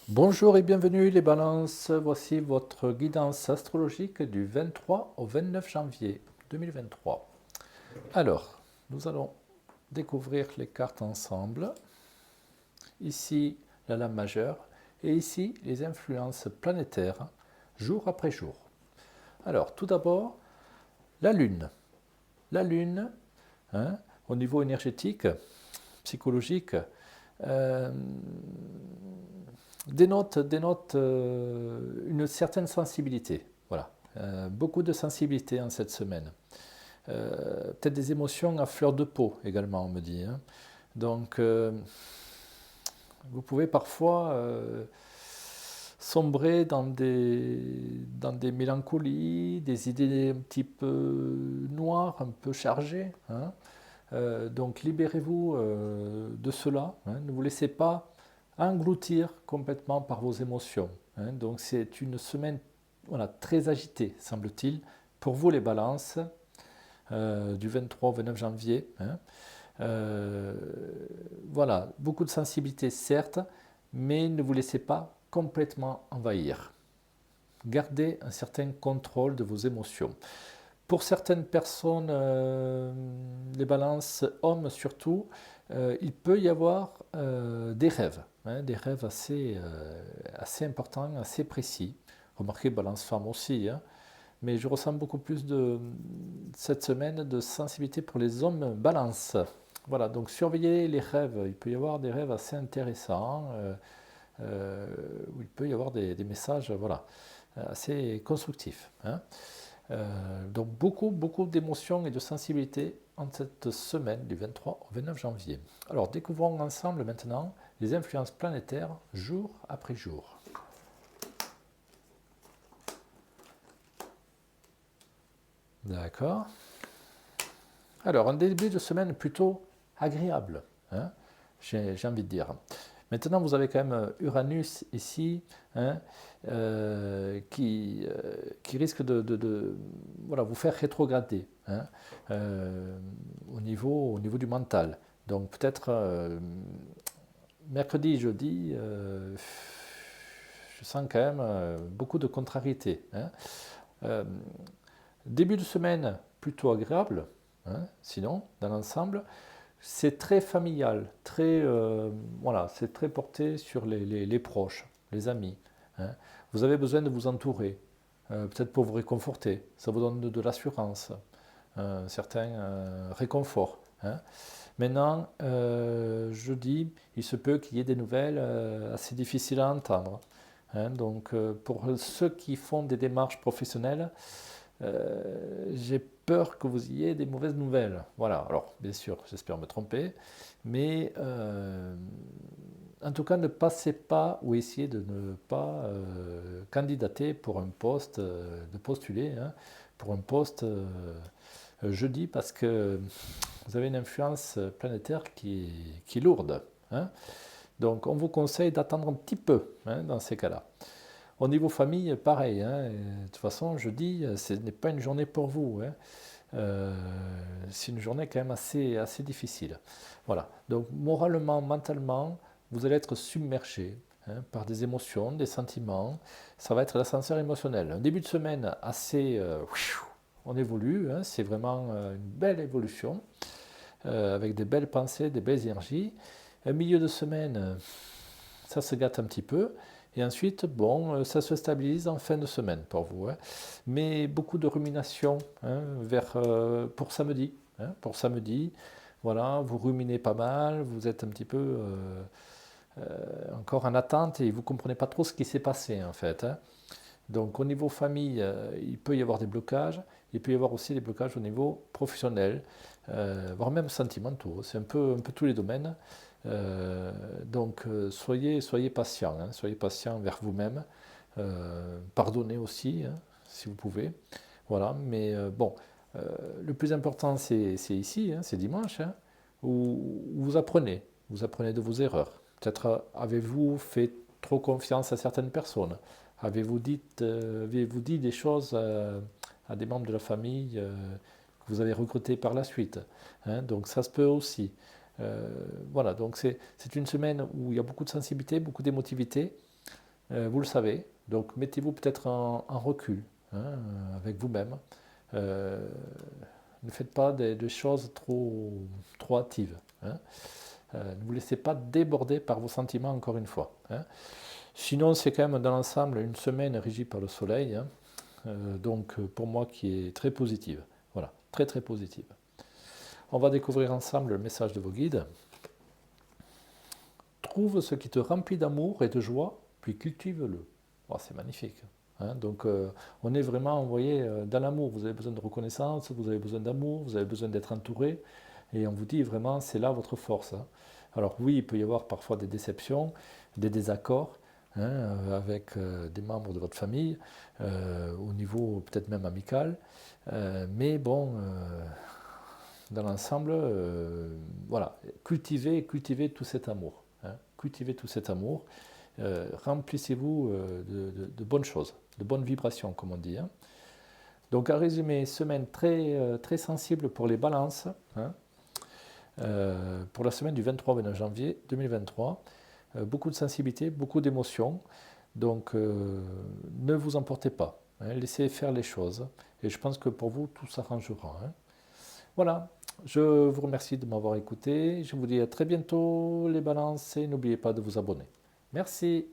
Bonjour et bienvenue les balances, voici votre guidance astrologique du 23 au 29 janvier 2023. Alors, nous allons découvrir les cartes ensemble. Ici, la lame majeure et ici, les influences planétaires, jour après jour. Alors, tout d'abord, la Lune. La Lune, hein, au niveau énergétique, psychologique, euh, dénote une certaine sensibilité. Voilà. Beaucoup de sensibilité en cette semaine. Peut-être des émotions à fleur de peau également, on me dit, hein. Donc, vous pouvez parfois sombrer dans des mélancolies, des idées un petit peu noires, un peu chargées, hein. Donc libérez-vous de cela, hein. Ne vous laissez pas engloutir complètement par vos émotions, hein. Donc c'est une semaine, voilà, très agitée, semble-t-il, pour vous les balances, du 23 au 29 janvier, hein. Euh, voilà, beaucoup de sensibilité certes, mais ne vous laissez pas complètement envahir. Gardez un certain contrôle de vos émotions. Pour certaines personnes, les balances hommes surtout, il peut y avoir des rêves, hein, des rêves assez importants, assez précis. Remarquez balance femme aussi, hein, mais je ressens beaucoup plus cette semaine de sensibilité pour les hommes balance. Voilà, donc surveillez les rêves. Il peut y avoir des rêves assez intéressants, où il peut y avoir des messages, voilà, assez constructifs, hein. Donc beaucoup d'émotions et de sensibilité en cette semaine du 23 au 29 janvier. Alors découvrons ensemble maintenant les influences planétaires jour après jour. D'accord. Alors un début de semaine plutôt agréable, hein, j'ai envie de dire. Maintenant, vous avez quand même Uranus ici, hein, qui risque voilà, vous faire rétrograder, hein, au niveau du mental. Donc peut-être mercredi, jeudi, je sens quand même beaucoup de contrariété, hein. Euh, Début de semaine plutôt agréable, hein, sinon, dans l'ensemble. C'est très familial, voilà, c'est très porté sur les proches, les amis, hein. Vous avez besoin de vous entourer, peut-être pour vous réconforter. Ça vous donne de l'assurance, un certain réconfort, hein. Maintenant, jeudi, il se peut qu'il y ait des nouvelles assez difficiles à entendre, hein. Donc, pour ceux qui font des démarches professionnelles, j'ai peur que vous ayez des mauvaises nouvelles. Voilà, alors bien sûr, j'espère me tromper, mais en tout cas, ne passez pas ou essayez de ne pas candidater pour un poste, de postuler, hein, pour un poste jeudi parce que vous avez une influence planétaire qui est lourde, hein. Donc on vous conseille d'attendre un petit peu, hein, dans ces cas-là. Au niveau famille, pareil, hein. De toute façon, jeudi, ce n'est pas une journée pour vous, hein. Euh, c'est une journée quand même assez difficile. Voilà. Donc, moralement, mentalement, vous allez être submergé, hein, par des émotions, des sentiments. Ça va être l'ascenseur émotionnel. Un début de semaine assez. On évolue, hein, c'est vraiment une belle évolution, avec des belles pensées, des belles énergies. Un milieu de semaine, ça se gâte un petit peu. Et ensuite, bon, ça se stabilise en fin de semaine pour vous, hein. Mais beaucoup de rumination, hein, pour samedi, hein, pour samedi. Voilà, vous ruminez pas mal, vous êtes un petit peu encore en attente et vous ne comprenez pas trop ce qui s'est passé en fait, hein. Donc au niveau famille, il peut y avoir des blocages, il peut y avoir aussi des blocages au niveau professionnel, voire même sentimentaux. C'est un peu tous les domaines. Donc soyez patient, hein, soyez patient envers vous-même. Pardonnez aussi, hein, si vous pouvez. Voilà, mais bon, euh, le plus important c'est ici, hein, c'est dimanche, hein, où vous apprenez de vos erreurs. Peut-être avez-vous fait trop confiance à certaines personnes. Avez-vous dit des choses à des membres de la famille que vous avez recrutés par la suite, hein. Donc ça se peut aussi. Voilà, donc c'est une semaine où il y a beaucoup de sensibilité, beaucoup d'émotivité. Vous le savez, donc mettez-vous peut-être en recul avec vous-même. Euh, ne faites pas des choses trop hâtives. Ne vous laissez pas déborder par vos sentiments encore une fois. Sinon, c'est quand même dans l'ensemble une semaine régie par le soleil, donc pour moi qui est très positive. Voilà, très très positive. On va découvrir ensemble le message de vos guides. Trouve ce qui te remplit d'amour et de joie, puis cultive-le. Oh, c'est magnifique. Donc on est vraiment, vous voyez, dans l'amour. Vous avez besoin de reconnaissance, vous avez besoin d'amour, vous avez besoin d'être entouré. Et on vous dit vraiment, c'est là votre force. Alors oui, il peut y avoir parfois des déceptions, des désaccords avec des membres de votre famille, au niveau peut-être même amical. Mais bon, dans l'ensemble, voilà, cultivez tout cet amour. Cultivez tout cet amour. Remplissez-vous de bonnes choses, de bonnes vibrations, comme on dit. Donc, à résumer, semaine très sensible pour les balances, pour la semaine du 23 au 29 janvier 2023. Beaucoup de sensibilité, beaucoup d'émotions. Donc, ne vous emportez pas. Laissez faire les choses. Et je pense que pour vous, tout s'arrangera. Voilà, je vous remercie de m'avoir écouté. Je vous dis à très bientôt les balances et n'oubliez pas de vous abonner. Merci.